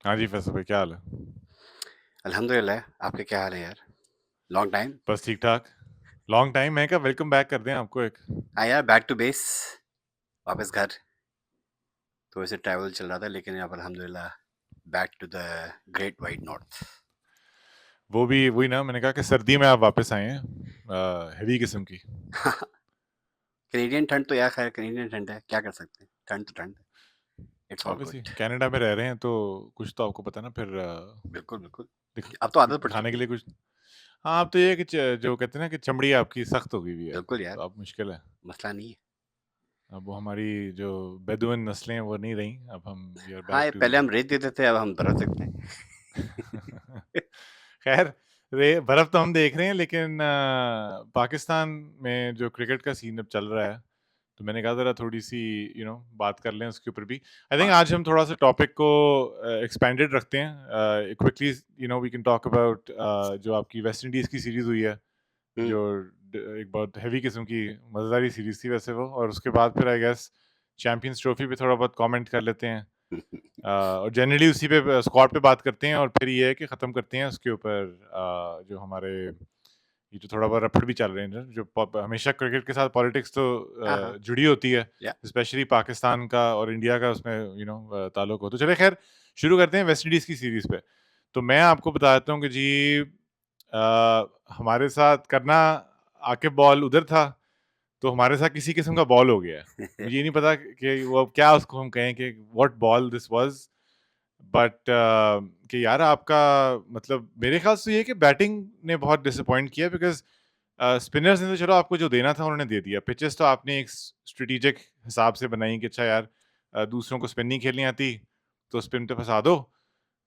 हाँ जी, फैसल भाई क्या हाल है? अल्हम्दुलिल्लाह। आपके क्या हाल है यार? Long time. बस ठीक-ठाक। लॉन्ग टाइम मैं क्या वेलकम बैक कर दें आपको एक। हाँ यार, बैक टू बेस, वापस घर। थोड़े से ट्रैवल चल रहा था लेकिन अब अल्हम्दुलिल्लाह back to the great wide north. वो भी वही ना मैंने कहा कि सर्दी में आप वापस आए हैं हेवी किस्म की। कैनेडियन ठंड तो यार, खैर कैनेडियन ठंड है, क्या कर सकते हैं? ठंड तो ठंड है। It's all obviously good. Canada में रह रहे हैं तो कुछ तो आपको पता है ना फिर बिल्कुल बिल्कुल। दिख अब तो आदत पड़ दिखाने के चुकी है। लिए कुछ। हाँ, अब तो ये है कि जो कहते हैं ना कि चमड़ी आपकी सख्त हो गई हुई है, बिल्कुल तो यार, अब मुश्किल है। मसला नहीं है। अब वो हमारी जो बेदुइन नस्लें हैं वो नहीं रहीं, अब हम वी आर हाँ, बैक ये टू पहले हम रेत देते थे, अब हम बर्फ देते हैं। खैर बर्फ तो हम देख रहे हैं लेकिन पाकिस्तान में जो क्रिकेट का सीन अब चल रहा है तो मैंने कहा जरा थोड़ी सी बात कर लें उसके ऊपर भी। आई थिंक हाँ। आज हम थोड़ा सा टॉपिक को एक्सपेंडेड रखते हैं quickly. We can talk about जो आपकी वेस्ट इंडीज की सीरीज हुई है, हम्म। जो एक बहुत हैवी किस्म की मज़ेदारी सीरीज थी वैसे वो, और उसके बाद फिर आई गेस चैंपियंस ट्रॉफी पे थोड़ा बहुत कमेंट कर लेते हैं। और जनरली उसी पे स्क्वाड पे बात करते हैं और फिर ये है कि ख़त्म करते हैं उसके ऊपर जो हमारे ये जो थोड़ा बहुत रफड़ भी चल रहे हैं जो हमेशा क्रिकेट के साथ पॉलिटिक्स तो हाँ हाँ। जुड़ी होती है, या स्पेशली पाकिस्तान का और इंडिया का उसमें ताल्लुक हो। तो चलिए खैर शुरू करते हैं वेस्ट इंडीज़ की सीरीज़ पे। तो मैं आपको बता देता हूँ कि जी हमारे साथ करना आके बॉल उधर था, तो हमारे साथ किसी किस्म का बॉल हो गया है। मुझे ये नहीं पता कि वो अब क्या उसको हम कहें कि what ball this was, but कि यार आपका मतलब मेरे ख्याल से ये है कि बैटिंग ने बहुत डिसअपॉइंट किया, बिकॉज़ स्पिनर्स ने तो चलो आपको जो देना था उन्होंने दे दिया। पिचेज़ तो आपने एक स्ट्रैटेजिक हिसाब से बनाई कि अच्छा यार दूसरों को स्पिन नहीं खेलनी आती, तो स्पिन पे फँसा दो।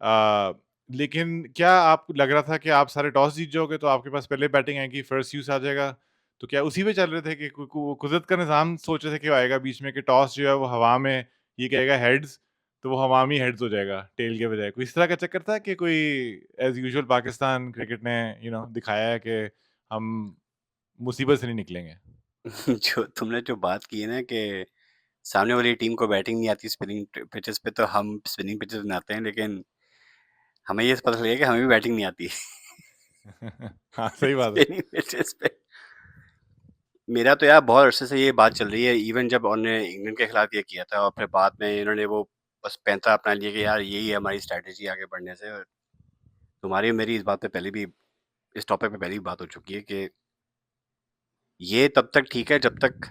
अ, लेकिन क्या आपको लग रहा था कि आप सारे टॉस जीत जाओगे तो आपके पास पहले बैटिंग आएगी, फर्स्ट यूज़ आ जाएगा? तो क्या उसी पे चल रहे थे कि कुदरत का निज़ाम सोच रहे थे कि वो आएगा बीच में कि टॉस जो है वो हवा में, ये कहेगा हेड्स, तो वो हवा में ही हेड्स हो जाएगा टेल के बजाय? कोई इस तरह का चक्कर था कि कोई एज़ यूजुअल पाकिस्तान क्रिकेट ने दिखाया है कि हम मुसीबत से नहीं निकलेंगे? जो तुमने जो बात की है ना कि सामने वाली टीम को बैटिंग नहीं आती स्पिनिंग पिचेस पे, तो हम स्पिनिंग पिचेस बनाते हैं, लेकिन हमें ये पता चला कि हमें भी बैटिंग नहीं आती। हाँ, सही बात है। स्पिनिंग पिचेस पे मेरा तो यार बहुत अरसे से ये बात चल रही है। इवन जब उन्होंने इंग्लैंड के खिलाफ ये किया था और फिर बाद में इन्होंने वो बस पैंतरा अपना लिया कि यार यही है हमारी स्ट्रैटेजी आगे बढ़ने से। और तुम्हारी और मेरी इस बात पे पहले भी, इस टॉपिक पे पहले भी बात हो चुकी है कि ये तब तक ठीक है जब तक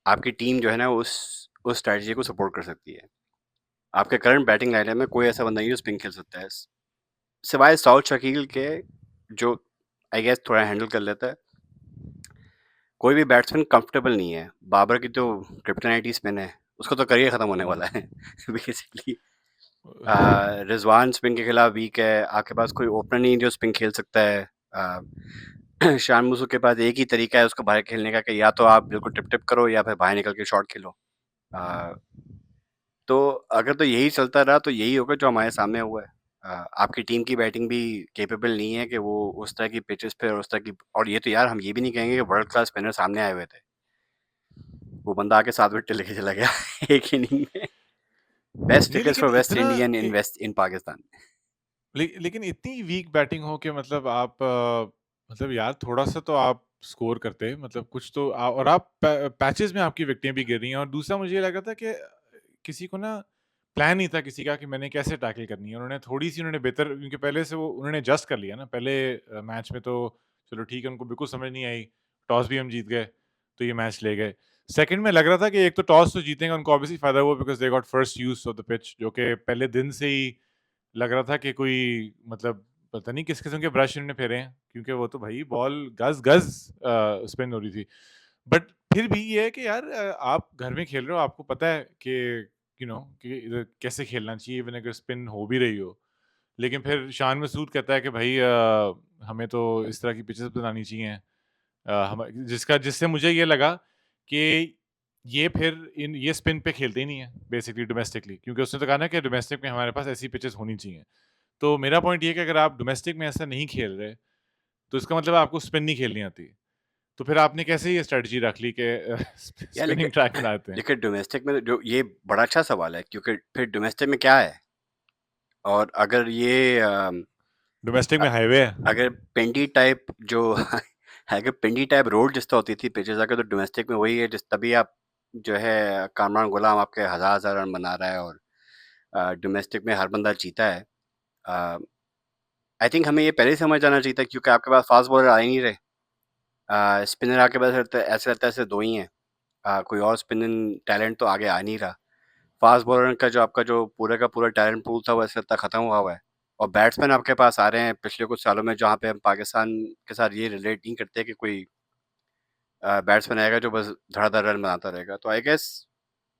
आपकी टीम जो है ना उस स्ट्रैटेजी को सपोर्ट कर सकती है। आपके करंट बैटिंग लाइनअप में कोई ऐसा बंदा नहीं है जो स्पिन खेल सकता है, सिवाय साउथ शकील के, जो आई गेस थोड़ा हैंडल कर लेता है। कोई भी बैट्समैन कंफर्टेबल नहीं है। बाबर की तो क्रिप्टोनाइट ही स्पिन है, उसका तो करियर खत्म होने वाला है बेसिकली। रिजवान स्पिन के खिलाफ वीक है। आपके पास कोई ओपनर नहीं है जो स्पिन खेल सकता है। शान मुसू के पास एक ही तरीका है उसको बाहर खेलने का कि या तो आप बिल्कुल टिप टिप करो या फिर बाहर निकल के शॉट खेलो। अ, तो अगर तो यही चलता रहा तो यही होगा जो हमारे सामने हुआ है। आपकी टीम की बैटिंग भी कैपेबल नहीं है कि वो उस तरह की पिचेस पे और उस तरह की, और ये तो यार हम ये भी नहीं कहेंगे कि वर्ल्ड क्लास स्पिनर सामने आए हुए थे। वो बंदा आके 7 विकेट लेके चला गया एक इनिंग में। बेस्ट नहीं विकेट्स लेकिन फॉर वेस्ट इतना इंडियन इन वेस्ट इन पाकिस्तान। लेकिन इतनी वीक बैटिंग हो कि मतलब आप मतलब यार थोड़ा-सा तो आप स्कोर करते, मतलब कुछ तो और आप पैचेज़ में आपकी विकेटें भी गिर रही हैं, और दूसरा मुझे ये लगा था कि किसी को ना प्लान नहीं था किसी का कि मैंने कैसे टैकल करनी है। उन्होंने बेहतर, क्योंकि पहले से वो उन्होंने एडजस्ट कर लिया ना। पहले मैच में तो चलो ठीक है, उनको बिल्कुल समझ नहीं आई, टॉस भी हम जीत गए, तो ये मैच ले गए। सेकंड में लग रहा था कि एक तो टॉस तो जीतेंगे, उनको ऑब्वियसली फ़ायदा हुआ because they got first use of the pitch, जो कि पहले दिन से ही लग रहा था कि कोई मतलब पता नहीं किस किस्म के ब्रश इन्होंने फेरे हैं, क्योंकि वो तो भाई बॉल गज़-गज़ स्पिन हो रही थी। बट फिर भी ये है कि यार आप घर में खेल रहे हो, आपको पता है कि कि इधर कैसे खेलना चाहिए इवन अगर स्पिन हो भी रही हो। लेकिन फिर शान मसूद कहता है कि भाई हमें तो इस तरह की पिचेज़ बनानी चाहिए। हम जिससे मुझे ये लगा कि ये फिर इन ये स्पिन पे खेलते ही नहीं है बेसिकली डोमेस्टिकली, क्योंकि उसने तो कहा ना कि डोमेस्टिक में हमारे पास ऐसी पिचेज़ होनी चाहिए। तो मेरा पॉइंट ये है कि अगर आप डोमेस्टिक में ऐसा नहीं खेल रहे, तो इसका मतलब आपको स्पिन नहीं खेलनी आती। तो फिर आपने कैसे ये स्ट्रैटेजी रख ली कि या लेकिन स्पिनिंग ट्रैक बना देते हैं? लेकिन डोमेस्टिक में जो ये बड़ा अच्छा सवाल है, क्योंकि फिर डोमेस्टिक में क्या है? और अगर ये डोमेस्टिक अ, में हाईवे है। अगर पिंडी टाइप जो अगर पिंडी टाइप रोड जिस तरह होती थी पिचेस, अगर तो डोमेस्टिक में वही है जिस तभी आप जो है कामरान गुलाम आपके हज़ार-हज़ार रन बना रहा है और डोमेस्टिक में हर बंदा जीता है। आई थिंक हमें ये पहले ही समझ जाना चाहिए था क्योंकि आपके पास फास्ट बॉलर आ ही नहीं रहे। स्पिनर आपके पास ऐसे लगता है ऐसे 2 ही हैं। कोई और स्पिनिंग टैलेंट तो आगे आ नहीं रहा। फास्ट बॉलर का जो आपका जो पूरे का पूरा टैलेंट पूल था वो ऐसा लगता है खत्म हुआ है। और बैट्समैन आपके पास आ रहे हैं पिछले कुछ सालों में जहाँ पे हम पाकिस्तान के साथ ये रिलेट नहीं करते कि कोई बैट्समैन आएगा जो बस धड़ाधड़ रन बनाता रहेगा। तो आई गेस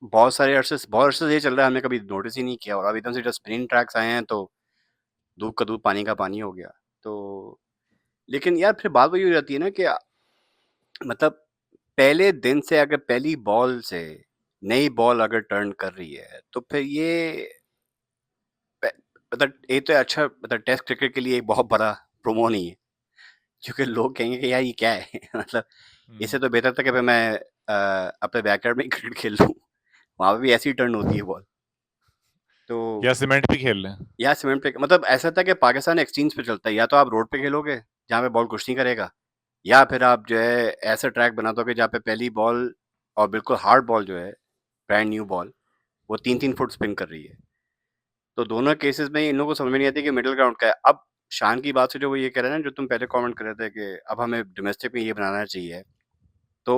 बहुत अरसे से ये चल रहा है, हमने कभी नोटिस ही नहीं किया और अब एकदम से जब स्पिनिंग ट्रैक्स आए हैं तो दूध का दूध पानी का पानी हो गया। तो लेकिन यार फिर बात वही हो जाती है ना कि मतलब पहले दिन से अगर पहली बॉल से नई बॉल अगर टर्न कर रही है तो फिर ये प मतलब एक तो अच्छा मतलब टेस्ट क्रिकेट के लिए एक बहुत बड़ा प्रोमो नहीं है, क्योंकि लोग कहेंगे कि यार ये क्या है? मतलब हुँ। इससे तो बेहतर था कि भाई मैं अपने बैकयार्ड में ही क्रिकेट खेल लूँ, वहाँ पे भी ऐसी ही टर्न होती है बॉल। तो या सीमेंट पे खेल लें। या सीमेंट पे मतलब ऐसा था कि पाकिस्तान एक्सचेंज पे चलता है, या तो आप रोड पे खेलोगे, जहाँ पे बॉल कुछ नहीं करेगा, या फिर आप जो है ऐसा ट्रैक बना दोगे जहाँ पे पहली बॉल और बिल्कुल हार्ड बॉल जो है, ब्रांड न्यू बॉल, वो 3-3 फुट स्पिन कर रही है। तो दोनों केसेस में इन लोगों को समझ में नहीं आती कि मिडल ग्राउंड क्या है। अब शान की बात से जो वो ये कह रहे हैं ना, जो तुम पहले कमेंट कर रहे थे कि अब हमें डोमेस्टिक में ये बनाना चाहिए। तो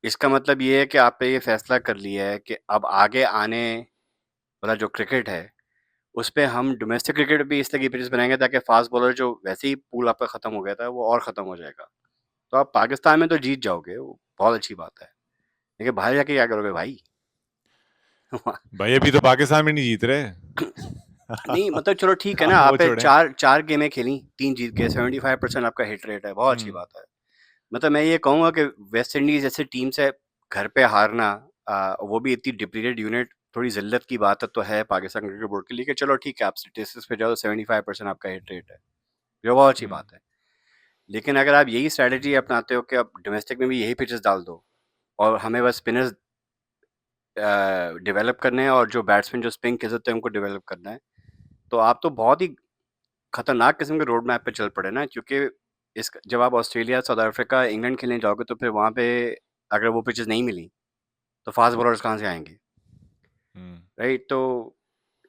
इसका मतलब ये है कि आपने ये फैसला कर लिया है कि अब आगे आने वाला जो क्रिकेट है, उसपे हम डोमेस्टिक क्रिकेट भी इस तरह की पिचेस बनाएँगे ताकि फास्ट बॉलर जो वैसे ही पूल आपका खत्म हो गया था, वो और खत्म हो जाएगा। तो आप पाकिस्तान में तो जीत जाओगे, वो बहुत अच्छी बात है। लेकिन बाहर जाके क्या करोगे भाई? भाई अभी तो पाकिस्तान में नहीं जीत रहे। नहीं मतलब चलो ठीक है ना, वो आपने छोड़ें। 4 गेमें खेली, 3 जीत गए, 75% आपका हिट रेट है, बहुत अच्छी हुँ। बात है। मतलब मैं ये कहूँगा कि वेस्ट इंडीज़ जैसी टीम से घर पे हारना, वो भी इतनी डिप्लीटेड यूनिट, थोड़ी ज़िल्लत की बात तो है पाकिस्तान क्रिकेट बोर्ड के लिए कि चलो ठीक है, आप स्टैटिस्टिक्स पे जाओ, 75% आपका हिट रेट है, जो बहुत अच्छी हुँ। बात है। लेकिन अगर आप यही स्ट्रैटेजी अपनाते हो कि आप डोमेस्टिक में भी यही पिचेस डाल दो और हमें बस स्पिनर्स डेवलप करने हैं और जो बैट्समैन जो स्पिन खेल सकते हैं उनको डेवलप करना है, तो आप तो बहुत ही खतरनाक किस्म के रोड मैप पे चल पड़े ना, क्योंकि इस जब आप ऑस्ट्रेलिया, साउथ अफ्रीका, इंग्लैंड खेलने जाओगे तो फिर वहाँ पे अगर वो पिचेस नहीं मिली, तो फास्ट बॉलर्स कहाँ से आएँगे, हुँ। राइट? तो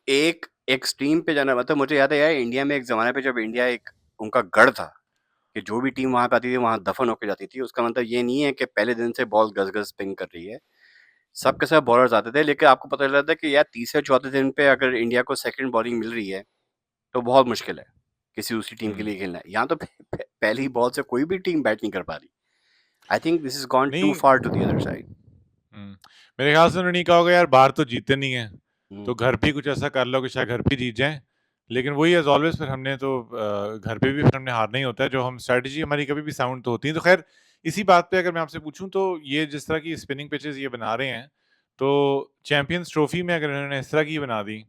एक एक्सट्रीम पे जाना मतलब मुझे याद है यार इंडिया में एक ज़माने पे जब इंडिया एक उनका गढ़ था, कि जो भी टीम वहाँ पे आती थी वहाँ दफ़न होके जाती थी। उसका मतलब ये नहीं है कि पहले दिन से बॉल गज़-गज़ स्पिन कर रही है। सब के सब बॉलर्स आते थे, लेकिन आपको पता चला था कि यार तीसरे चौथे दिन पे अगर इंडिया को सेकंड बॉलिंग मिल रही है, तो बहुत मुश्किल है, किसी दूसरी टीम के हुँ। लिए खेलना। यहाँ तो पहली बॉल से कोई भी टीम बैट नहीं कर पा रही। I think this is gone to नहीं। Far to the other side. हुँ। मेरे ख़्याल से उन्होंने कहा होगा यार बाहर तो जीतते नहीं हैं, हुँ, तो घर पे ही कुछ ऐसा कर लो कि शायद घर पे जीत जाएँ। लेकिन वही एज़ ऑलवेज़ फिर हमने तो घर पे भी फिर हमने हारना ही होता है, जो हम स्ट्रैटेजी हमारी कभी भी साउंड तो होती है। तो ख़ैर इसी बात पे अगर मैं आपसे पूछूँ तो ये जिस तरह की स्पिनिंग पिचेज़ ये बना रहे हैं, तो चैंपियंस ट्रॉफी में अगर इन्होंने इस तरह की बना दी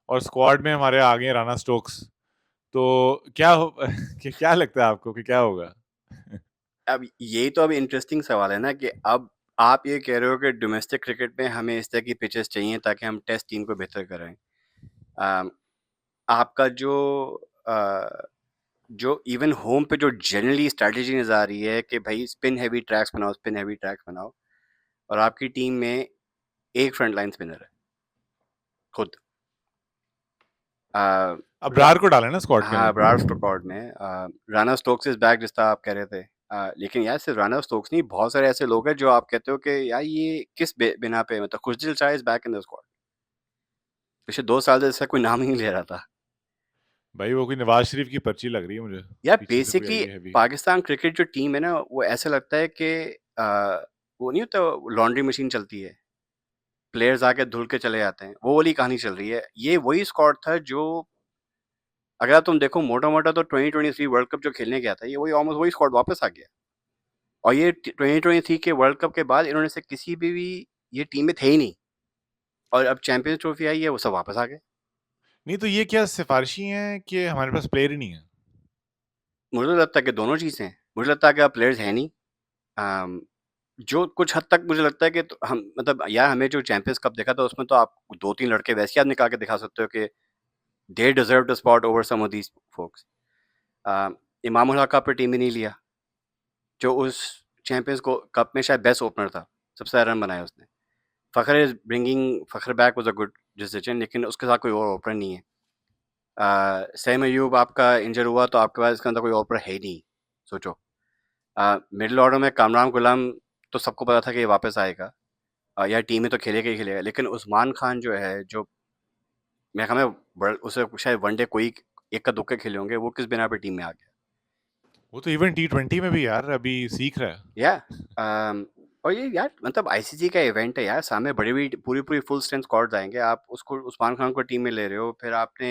और स्क्वाड में हमारे आ गए राना स्टोक्स, तो क्या हो क्या लगता है आपको कि क्या होगा? अब यही तो अब इंटरेस्टिंग सवाल है ना कि अब आप ये कह रहे हो कि डोमेस्टिक क्रिकेट में हमें इस तरह की पिचेज़ चाहिए ताकि हम टेस्ट टीम को बेहतर करें। अ, आपका जो इवन होम पे जो जनरली स्ट्रैटेजी नज़र आ रही है कि भई स्पिन हेवी ट्रैक्स बनाओ और आपकी टीम में एक फ्रंट लाइन स्पिनर है, खुद। अ, रा अब्रार को डालें ना स्क्वाड के हाँ, अंदर। ब्रार रिकॉर्ड में राना स्टोक्स इज़ बैक जिस तरह आप कह रहे थे। लेकिन यार सिर्फ राना स्टोक्स नहीं, बहुत सारे ऐसे लोग हैं जो आप कहते हो कि यार ये किस बिना पे, मतलब Khushdil Shah is back in the squad. पिछले 2 साल से इसका कोई नाम ही नहीं ले रहा था। भाई वो कोई नवाज़ शरीफ की पर्ची लग रही है मुझे, यार पीछे से कोई आई बेसिकली है हेवी। पाकिस्तान क्रिकेट जो टीम है ना, वो ऐसा लगता है कि वो नहीं होता लॉन्ड्री मशीन चलती है, प्लेयर्स आके धुल के चले जाते हैं, वो वाली कहानी चल रही है। ये वही स्क्वाड था जो अगर आप तुम देखो मोटा-मोटा तो 2023 वर्ल्ड कप जो खेलने गया था, ये वही ऑलमोस्ट वही स्क्वाड वापस आ गया। और ये 2023 के वर्ल्ड कप के बाद इन्होंने से किसी भी ये टीम में थे ही नहीं, और अब चैंपियंस ट्रॉफी आई है, वो सब वापस आ गए। नहीं तो ये क्या सिफ़ारिशी हैं कि हमारे पास प्लेयर ही नहीं है? मुझे तो लगता है कि दोनों चीज़ें हैं। मुझे लगता है कि अब प्लेयर्स हैं नहीं। अम, जो कुछ हद तक मुझे लगता है कि तो हम मतलब यार हमें जो चैंपियंस कप देखा था उसमें तो आप 2-3 लड़के वैसे ही आप निकाल के दिखा सकते हो कि They deserved a spot over some of these folks. Imamul Haq आपने टीम ही नहीं लिया, जो उस चैंपियंस को कप में शायद बेस्ट ओपनर था, सबसे ज़्यादा रन बनाए उसने। Fakhar is bringing Fakhar back was a good decision, लेकिन उसके साथ कोई और ओपनर नहीं है। सैम अयूब आपका इंजर हुआ तो आपके पास इसके अंदर कोई ओपनर है ही नहीं, सोचो। मिडल ऑर्डर में कामरान गुलाम तो सबको पता था कि ये वापस आएगा, या टीम में तो खेलेगा ही खेलेगा, लेकिन उस्मान खान जो है, जो मेरे ख्याल में उसे शायद वनडे कोई इक्का दुक्का खेले होंगे, वो किस बिना पे टीम में आ गया। वो तो इवन T20 में भी यार अभी सीख रहा है। या और ये यार मतलब आईसीसी का इवेंट है यार, सामने बड़ी बड़ी पूरी फुल स्ट्रेंथ स्क्वाड्स आएंगे, आप उसको उस्मान खान को टीम में ले रहे हो, फिर आपने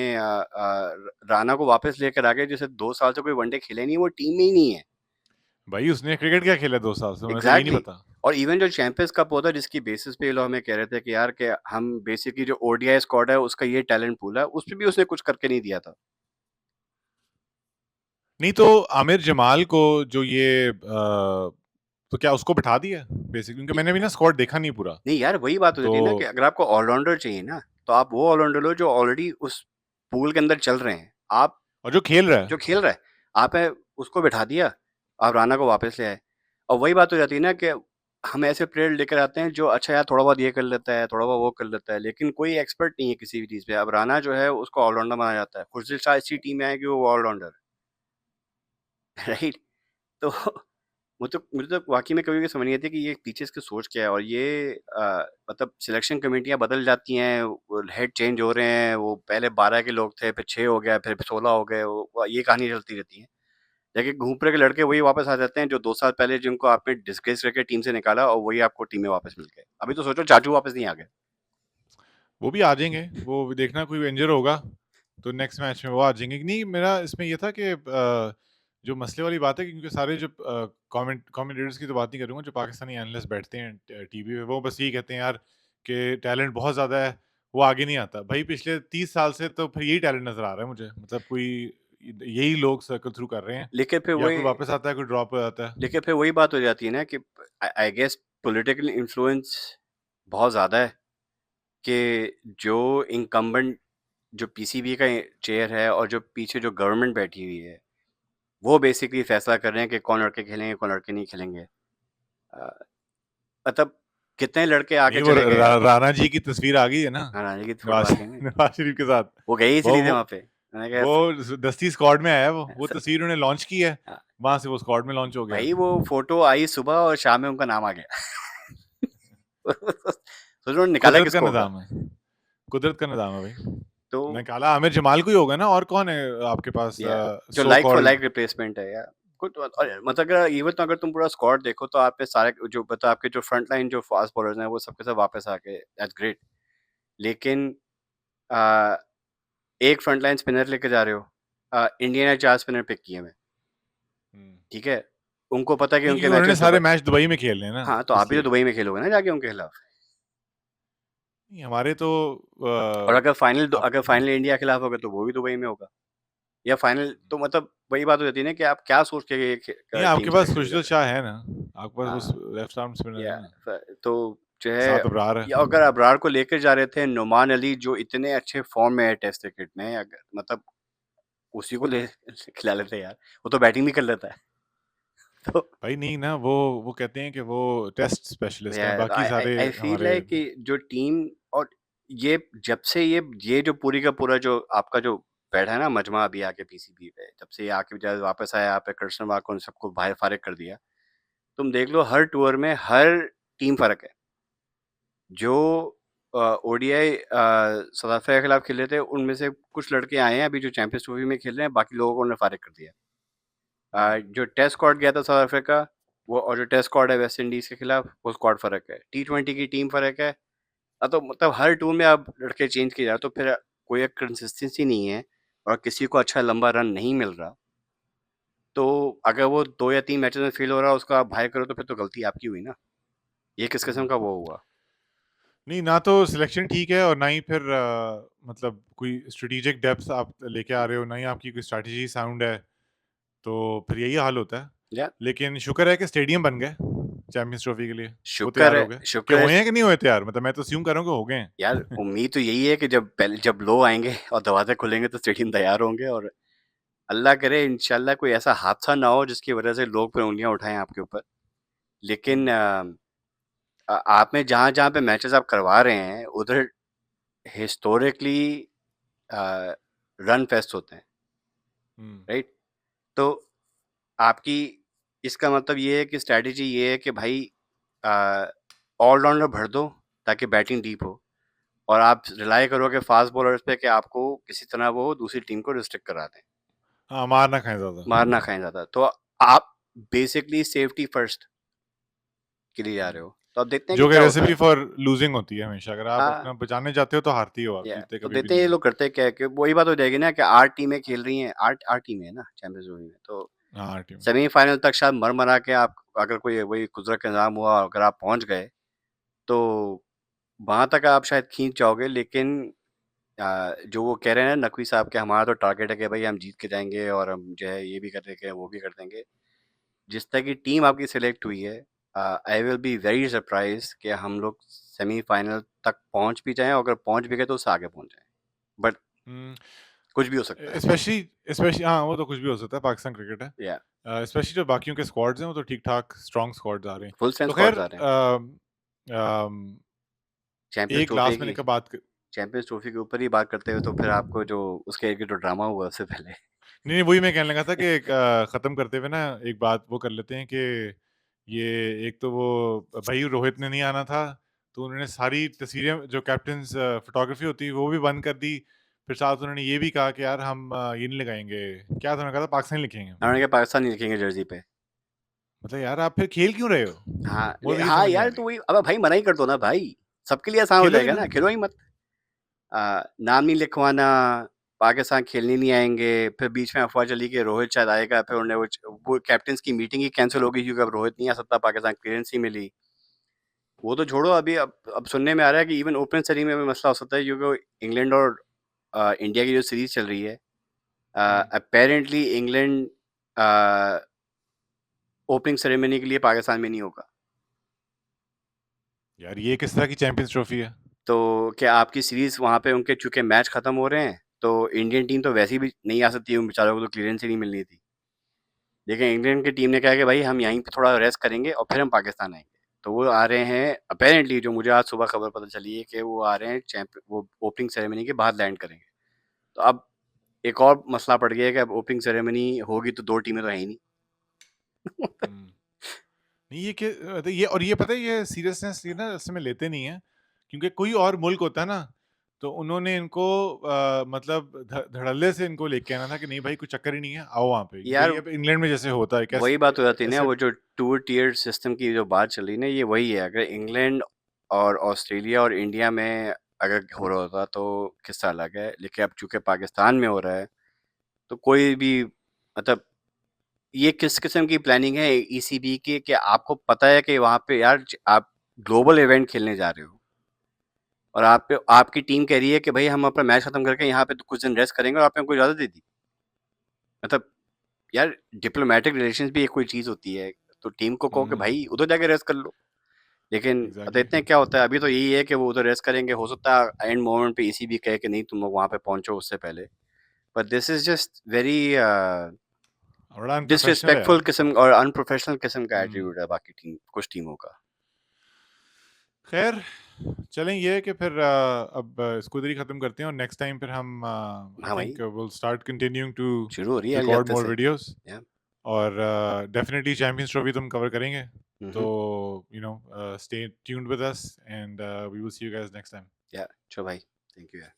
राना को वापस लेकर आ गए, जैसे 2 साल से कोई वनडे खेले नहीं, वो टीम में ही नहीं है। भाई उसने क्रिकेट क्या खेला 2 साल से, उन्हें तो यही नहीं एग्जैक्टली पता। और इवन जो चैंपियंस कप होता है, जिसकी बेसिस पे ये लोग हमें कह रहे थे कि यार कि हम बेसिकली जो ओडीआई स्क्वाड है उसका ये टैलेंट पूल है, उस पे भी उसने कुछ करके नहीं दिया था। नहीं तो आमिर जमाल को जो ये तो क्या उसको बिठा दिया बेसिकली, क्योंकि मैंने भी ना स्क्वाड देखा नहीं पूरा। नहीं यार, वही बात हो तो जाती है ना कि अगर आपको ऑलराउंडर चाहिए ना, तो आप वो ऑलराउंडर लो जो ऑलरेडी उस पूल के अंदर चल रहे हैं। आप और जो खेल रहा जो है। खेल रहा है, आपने उसको बिठा दिया, आप राना को वापस ले आए। और वही बात हो जाती है ना कि हम ऐसे प्लेयर लेकर आते हैं जो अच्छा यार थोड़ा बहुत ये कर लेता है, थोड़ा बहुत वो कर लेता है, लेकिन कोई एक्सपर्ट नहीं है किसी भी चीज़ पे। अब राना जो है उसको ऑलराउंडर माना जाता है, खुर्शीद शाह ऐसी टीम में आए कि वो ऑलराउंडर है, राइट? तो मुझे तो वाक़ई में कभी-कभी समझ नहीं आती कि ये पीछे इसकी सोच क्या है, और ये मतलब सिलेक्शन कमेटियाँ बदल जाती हैं, वो हेड चेंज हो रहे हैं, वो पहले 12 के लोग थे, फिर 6 हो गए, फिर 16 हो गए, वो ये कहानी चलती रहती है। लेकिन घूम फिर के लड़के वही वापस आ जाते हैं जो 2 साल पहले जिनको आपने डिस्ग्रेस करके टीम से निकाला, और वही आपको टीम में वापस मिल गए। अभी तो सोचो चाचू वापस नहीं आ गए। वो भी आ जाएंगे, वो भी देखना कोई इंजर होगा तो नेक्स्ट मैच में वो आ जाएंगे। नहीं मेरा इसमें ये था कि जो मसले वाली बात है, क्योंकि सारे जो कमेंटेटर्स की तो बात नहीं करूंगा, जो पाकिस्तानी एनालिस्ट बैठते हैं टीवी पे, वो बस यही कहते हैं यार कि टैलेंट बहुत ज़्यादा है, वो आगे नहीं आता। भाई पिछले 30 साल से तो फिर यही टैलेंट नज़र आ रहा है मुझे, मतलब कोई यही लोग सर्कल थ्रू कर रहे हैं, लेकिन फिर या वही कोई वापस आता है, कोई ड्रॉप हो जाता है। लेकिन फिर वही बात हो जाती है ना कि आई गेस पॉलिटिकल इन्फ्लुएंस बहुत ज़्यादा है, कि जो इनकम्बेंट जो पीसीबी का चेयर है और जो पीछे जो गवर्नमेंट बैठी हुई है, वो बेसिकली फैसला कर रहे हैं कि कौन लड़के खेलेंगे, कौन लड़के नहीं खेलेंगे। मतलब कितने लड़के आके नहीं वो चले गए यार। राणा जी की तस्वीर आ गई है ना, हाँ, रानी की फोटो आ नवाज गई ना। नवाज शरीफ के साथ। वो गए ही वो इसलिए थे वो वहाँ पे। मैंने कहा वो दस्ती स्क्वाड में आया है, वो स- तस्वीर उन्होंने लॉन्च की है, हाँ, वहां से वो स्क्वाड में लॉन्च हो गया। भाई वो फोटो आई सुबह और शाम में उनका नाम आ गया। सोच रहे हो निकाला कुदरत का किसको होगा। निजाम है, कुदरत का निजाम है भाई। तो निकाला आमिर जमाल को ही होगा ना, और कौन है आपके पास या जो so like for called. Like replacement है यार। कुछ और मतलब अगर इवन तो अगर तुम पूरा स्क्वाड देखो तो आप पे सारे जो मतलब आपके जो फ्रंट लाइन जो फास्ट बॉलर्स हैं वो सबके सब वापस आ गए, दैट्स ग्रेट। लेकिन आ, एक फ्रंट लाइन स्पिनर लेके जा रहे हो। इंडिया ने 4 स्पिनर पिक किए हुए हैं, ठीक है। उनको पता है कि नहीं उनके क्योंकि उन्होंने मैचेस सारे दुबई। मैच दुबई में खेलने हैं ना, हाँ, तो आप भी तो इसलिए। दुबई में खेलोगे ना जाके उनके खिलाफ। नहीं हमारे तो और आप अगर फाइनल इंडिया के खिलाफ होगा तो वो भी दुबई में होगा। या फाइनल तो मतलब वही बात हो जाती है ना कि आप क्या सोच के नहीं टीम आपके पास सिलेक्शन कर खुशदल रहे शाह है ना, आपके हो। पास उस हाँ, लेफ्ट आर्म स्पिनर या है ना, तो जो है, सात अबरार है। या अगर अबरार को लेकर जा रहे थे, नुमान अली जो इतने अच्छे फॉर्म में है टेस्ट क्रिकेट में, अगर मतलब उसी को ले खिला लेते यार, वो तो बैटिंग भी कर लेता है। तो भाई नहीं ना, वो कहते हैं कि वो टेस्ट स्पेशलिस्ट हैं, बाकी आई सारे आई फील हमारे। है कि जो टीम, और ये जब से ये जो पूरी का पूरा जो आपका जो बैठा है ना मजमा अभी आके पीसीबी पे, जब से ये आके जब वापस आया, यहाँ पे कृष्ण वाक को उन सबको बाहर फारिग कर दिया। तुम देख लो हर टूर में हर टीम फर्क है। जो ओडीआई साउथ अफ्रीका के खिलाफ खेले थे, उनमें से कुछ लड़के आए हैं अभी जो चैंपियंस ट्रॉफी में खेल रहे हैं, बाकी लोगों को उन्होंने फारिग कर दिया। जो टेस्ट स्क्वाड गया था साउथ अफ्रीका, वो और जो टेस्ट स्क्वाड है वेस्ट इंडीज के खिलाफ, वो स्क्वाड फर्क है। T20 की टीम फर्क है। तो मतलब हर टूर में आप लड़के चेंज किए जा रहे हो, तो फिर कोई एक कंसिस्टेंसी नहीं है, और किसी को अच्छा लंबा रन नहीं मिल रहा। तो अगर वो 2 या 3 मैचेस में फेल हो रहा है, उसका आप बाय करो, तो फिर तो गलती आपकी हुई ना। ये किस किस्म का वो हुआ। नहीं ना तो सिलेक्शन ठीक है, और ना ही फिर मतलब कोई स्ट्रेटेजिक डेप्थ आप लेके आ रहे हो, ना ही आपकी कोई स्ट्रैटेजी साउंड है, तो फिर यही हाल होता है। या लेकिन शुक्र है कि स्टेडियम बन गए, चैंपियंस ट्रॉफी के लिए? वो तैयार शुक्र हो है गए? क्या शुक्र है हुए हैं कि नहीं हुए तैयार? मतलब मैं तो अस्यूम कर रहा हूँ कि हो गए हैं। यार, उम्मीद तो यही है कि जब लो आएँगे और दरवाज़े खुलेंगे तो स्टेडियम तैयार होंगे, और अल्लाह करे इंशाल्लाह कोई ऐसा हादसा ना हो जिसकी वज़ह से लोग फिर उँगलियाँ उठाएँ आपके ऊपर। लेकिन हुँ, आपने जहाँ-जहाँ पे मैचेज़ आप करवा रहे हैं, उधर हिस्टोरिकली अ, रन फेस्ट होते हैं, हुँ, राइट? तो आपकी इसका मतलब ये है कि स्ट्रैटेजी ये है कि भाई अ, ऑल-राउंडर भर दो ताकि बैटिंग डीप हो, और आप रिलाय करोगे फ़ास्ट बॉलर्स पे कि आपको किसी तरह वो दूसरी टीम को रिस्ट्रिक्ट करा दें, हाँ, मार ना खाएँ ज़्यादा। मार ना खाएँ ज़्यादा। तो आप बेसिकली सेफ्टी फर्स्ट के लिए जा रहे हुँ, हो। तो अब देखते हैं कि जो कि क्या होता रेसिपी है। फॉर लूज़िंग होती है हमेशा। अगर आप हाँ, अपना बचाने जाते हो तो हारती हो आप, या जीतते तो कभी भी देखते हैं नहीं ये हो। लोग करते क्या है कि वही बात हो जाएगी ना कि 8 टीमें खेल रही हैं, 8 टीमें हैं ना चैंपियंस लीग में। तो हाँ, टीम में। सेमीफाइनल तक शायद मर-मरा के आप, अगर कोई वही कुदरत का इंतज़ाम हुआ, अगर आप पहुँच गए, तो वहाँ तक आप शायद खींच जाओगे। लेकिन जो वो कह रहे हैं ना नकवी साहब कि हमारा तो टारगेट है कि भाई हम जीत के जाएँगे और हम जो है ये भी कर देंगे, वो भी कर देंगे। जिस तरह की टीम आपकी सेलेक्ट हुई है, I will be very surprised कि हम लोग सेमीफाइनल तक पहुँच भी जाएँ, और अगर पहुँच भी गए तो उससे आगे पहुँच जाएँ। बट हुँ, कुछ भी हो सकता है। स्पेशली स्पेशली हाँ, वो तो कुछ भी हो सकता है, पाकिस्तान क्रिकेट है। या स्पेशली जो बाकियों के स्क्वाड्स हैं, वो तो ठीक-ठाक स्ट्रॉन्ग स्क्वाड्स आ रहे हैं। फुल स्ट्रेंथ तो स्क्वाड्स ख़ैर आ रहे हैं। अम, चैंपियंस एक ट्रॉफी लास्ट मैंने की कहा बात क चैंपियंस ट्रॉफी के ऊपर ही बात करते हुए, तो फिर आपको जो उसके आगे जो ड्रामा हुआ उससे पहले। नहीं, नहीं, वही मैं कहने लगा था कि एक ख़त्म करते हुए ना एक बात वो कर लेते हैं कि ये एक तो वो भई रोहित ने नहीं आना था, तो उन्होंने सारी तस्वीरें जो कैप्टन्स फ़ोटोग्राफ़ी होती है वो भी बंद कर दी। फिर साथ उन्होंने ये भी कहा कि यार हम ये नहीं लगाएँगे, क्या था उन्होंने कहा था पाकिस्तानी लिखेंगे। उन्होंने कहा पाकिस्तान नहीं लिखेंगे जर्सी पे। मतलब यार आप फिर खेल क्यों रहे हो? हाँ, वो ये हाँ समझ नहीं यार, आ तो रही। वही, अबे भाई मना ही कर दो ना भाई, सबके लिए आसान हो खेलोगे जाएगा ना? ना, खेलो ही मत। नाम नहीं लिखवाना, पाकिस्तान खेलने नहीं आएँगे, फिर बीच में अफ़वाह चली कि रोहित शायद आएगा, फिर उन्होंने वो कैप्टन्स की मीटिंग ही कैंसल हो गई क्योंकि अब रोहित नहीं आ सकता, पाकिस्तान क्लीयरेंस नहीं मिली। वो तो छोड़ो, अभी अब सुनने में आ रहा है कि इवन ओपनिंग सेरेमनी में भी मसला हो सकता है क्योंकि इंग्लैंड और इंडिया की जो सीरीज़ चल रही है, हुँ। अपैरेंटली इंग्लैंड ओपनिंग सेरेमनी के लिए पाकिस्तान में नहीं होगा। यार ये किस तरह की चैंपियंस ट्रॉफी है? तो क्या आपकी सीरीज़ वहाँ पे, उनके चूँकि मैच खत्म हो रहे हैं, तो इंडियन टीम तो वैसे भी नहीं आ सकती, उन बेचारों को तो क्लीयरेंस ही नहीं मिलनी थी। लेकिन इंग्लैंड की टीम ने कहा कि भाई हम यहीं पे थोड़ा रेस्ट करेंगे और फिर हम पाकिस्तान आएँगे। तो वो आ रहे हैं अपैरेंटली, जो मुझे आज सुबह खबर पता चली है कि वो आ रहे हैं वो ओपनिंग सेरेमनी के बाद लैंड करेंगे। तो अब एक और मसला पड़ गया है कि अब ओपनिंग सेरेमनी होगी तो 2 टीमें तो हैं ही नहीं। हुँ। नहीं ये तो ये और ये पता है ये सीरियसनेस ये ना असल में लेते नहीं हैं, क्योंकि कोई और मुल्क होता है ना, तो उन्होंने इनको मतलब धड़ल्ले से इनको लेके आना था कि नहीं भाई कोई चक्कर ही नहीं है, आओ वहाँ पे। यार, वही अब इंग्लैंड में जैसे होता है वही बात हो जाती है ना, ऐसे वो जो 2 टियर सिस्टम की जो बात चल रही है ना, ये वही है। अगर इंग्लैंड और ऑस्ट्रेलिया और इंडिया में अगर हो रहा होता तो किस्सा अलग है, लेकिन अब चूँकि पाकिस्तान में हो रहा है, तो कोई भी मतलब, ये किस किस्म की प्लानिंग है ईसीबी की कि आपको पता है कि वहाँ पे यार आप ग्लोबल इवेंट खेलने जा रहे हो, और आपकी टीम कह रही है कि भई हम अपना मैच खत्म करके यहाँ पे तो कुछ दिन रेस्ट करेंगे, और आपने हमको इजाज़त दे दी। मतलब यार, डिप्लोमैटिक रिलेशंस भी एक कोई चीज़ होती है, तो टीम को कहो कि हुँ, भाई उधर जाके रेस्ट कर लो। लेकिन अब एग्ज़ैक्टली। देखते हैं क्या होता है, अभी तो यही है कि वो उधर रेस्ट करेंगे, हो सकता है एंड मोमेंट पे ईसीबी कहे कि नहीं तुम लोग वहाँ पे पहुँचो उससे पहले। But this is just very बड़ा अनप्रोफेशनल है डिसरिस्पेक्टफुल यार। किस्म और अनप्रोफेशनल किस्म का हुँ। एटीट्यूड है बाकी कुछ टीमों का। खैर, चलें ये है कि फिर अब इसको इधर ही खत्म करते हैं और नेक्स्ट टाइम फिर हम आई हाँ थिंक भाई, विल स्टार्ट कंटिन्यूइंग टू शुरू हो रही है अगले रिकॉर्ड हफ्ते मोर से। वीडियोज़ या और डेफिनिटली चैंपियंस ट्रॉफी तो हम कवर करेंगे। हुँ, तो हुँ। Stay tuned with us and we will see you guys next time. या चलो भाई, थैंक यू यार।